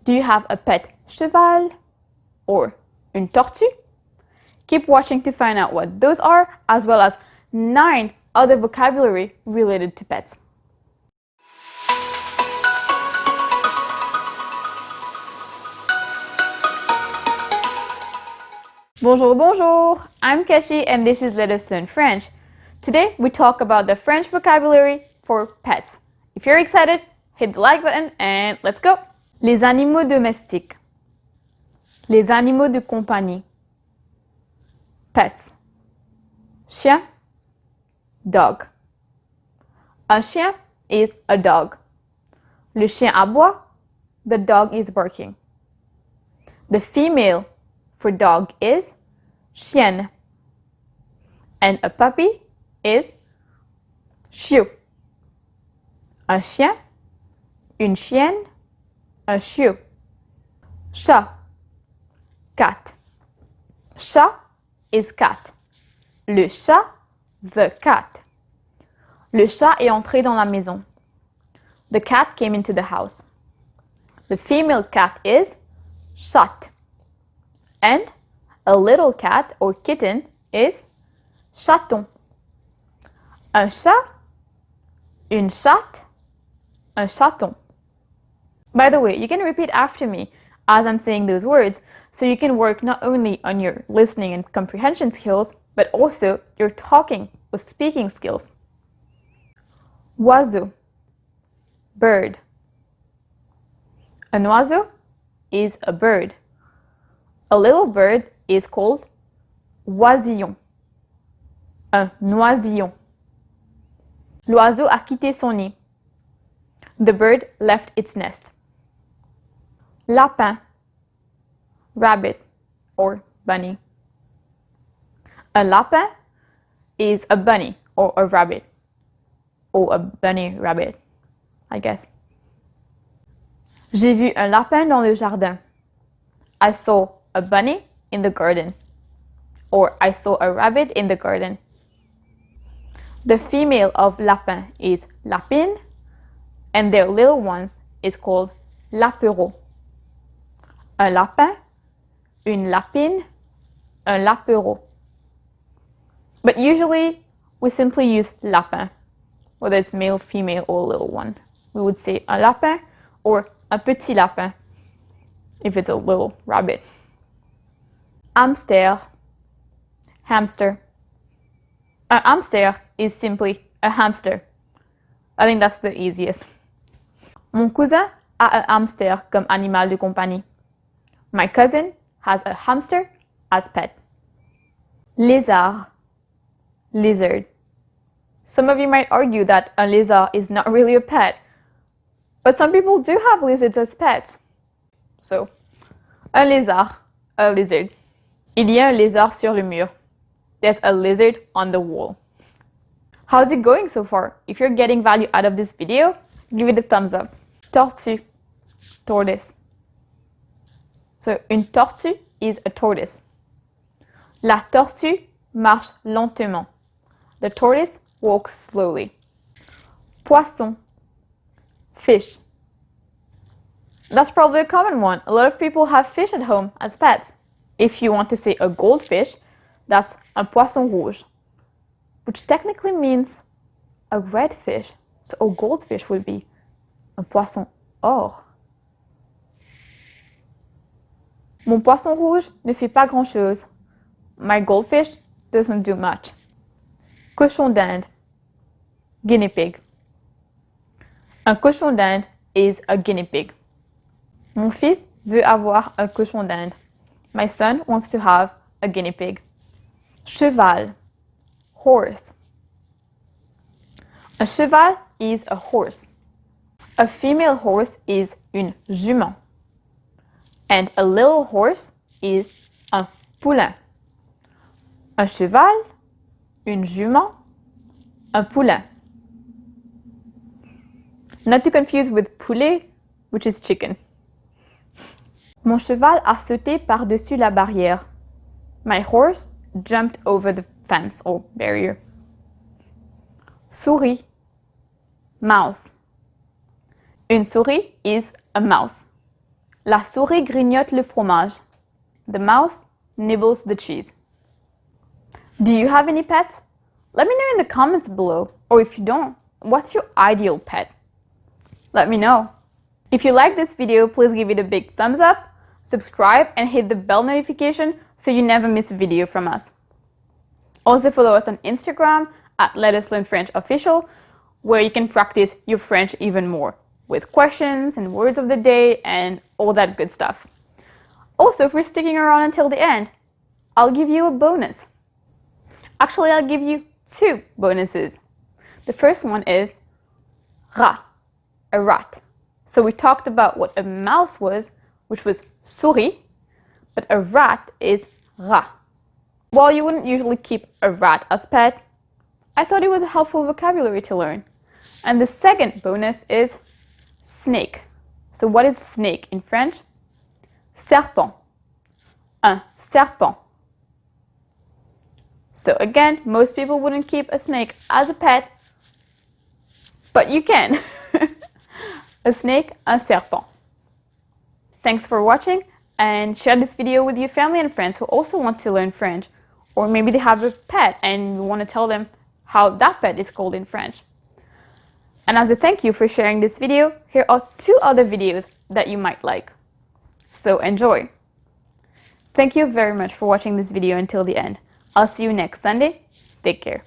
Do you have a pet cheval or une tortue? Keep watching to find out what those are, as well as 9 other vocabulary related to pets. Bonjour, bonjour! I'm Keshi and this is Let Us Learn French. Today we talk about the French vocabulary for pets. If you're excited, hit the like button and let's go! Les animaux domestiques. Les animaux de compagnie. Pets. Chien. Dog. Un chien is a dog. Le chien aboie. The dog is barking. The female for dog is chienne. And a puppy is chiot. Un chien, une chienne, un chiot. Chat, cat. Chat is cat. Le chat, the cat. Le chat est entré dans la maison. The cat came into the house. The female cat is chat. And a little cat or kitten is chaton. Un chat, une chatte, un chaton. By the way, you can repeat after me as I'm saying those words, so you can work not only on your listening and comprehension skills, but also your talking or speaking skills. Oiseau, bird. Un oiseau is a bird. A little bird is called oisillon. Un oisillon. L'oiseau a quitté son nid. The bird left its nest. Lapin, rabbit or bunny. A lapin is a bunny or a rabbit. Or a bunny rabbit, I guess. J'ai vu un lapin dans le jardin. I saw a bunny in the garden. Or I saw a rabbit in the garden. The female of lapin is lapine, and their little ones is called lapereau. Un lapin, une lapine, un lapereau. But usually we simply use lapin, whether it's male, female, or little one. We would say un lapin or un petit lapin if it's a little rabbit. Hamster, hamster. Un hamster is simply a hamster. I think that's the easiest. Mon cousin a un hamster comme animal de compagnie. My cousin has a hamster as pet. Lézard, lizard. Some of you might argue that a lézard is not really a pet, but some people do have lizards as pets. So, un lézard, a lizard. Il y a un lézard sur le mur. There's a lizard on the wall. How's it going so far? If you're getting value out of this video, give it a thumbs up. Tortue, tortoise. So, une tortue is a tortoise. La tortue marche lentement. The tortoise walks slowly. Poisson, fish. That's probably a common one. A lot of people have fish at home as pets. If you want to say a goldfish, that's un poisson rouge, which technically means a red fish. So a goldfish would be un poisson or. Mon poisson rouge ne fait pas grand-chose. My goldfish doesn't do much. Cochon d'Inde, guinea pig. Un cochon d'Inde is a guinea pig. Mon fils veut avoir un cochon d'Inde. My son wants to have a guinea pig. Cheval, horse. A cheval is a horse. A female horse is une jument. And a little horse is un poulain. Un cheval, une jument, un poulain. Not to confuse with poulet, which is chicken. Mon cheval a sauté par-dessus la barrière. My horse jumped over the fence or barrier. Souris, mouse. Une souris is a mouse. La souris grignote le fromage. The mouse nibbles the cheese. Do you have any pets? Let me know in the comments below. Or if you don't, what's your ideal pet? Let me know. If you like this video, please give it a big thumbs up, subscribe, and hit the bell notification so you never miss a video from us. Also follow us on Instagram at Let Us Learn French Official, where you can practice your French even more with questions and words of the day and all that good stuff. Also, if you're sticking around until the end, I'll give you a bonus. Actually, I'll give you 2 bonuses. The first one is rat, a rat. So we talked about what a mouse was, which was souris, but a rat is rat. While you wouldn't usually keep a rat as pet, I thought it was a helpful vocabulary to learn. And the second bonus is snake. So what is snake in French? Serpent. Un serpent. So again, most people wouldn't keep a snake as a pet, but you can. A snake, un serpent. Thanks for watching, and share this video with your family and friends who also want to learn French, or maybe they have a pet and you want to tell them how that pet is called in French. And as a thank you for sharing this video, here are 2 other videos that you might like. So enjoy! Thank you very much for watching this video until the end. I'll see you next Sunday. Take care.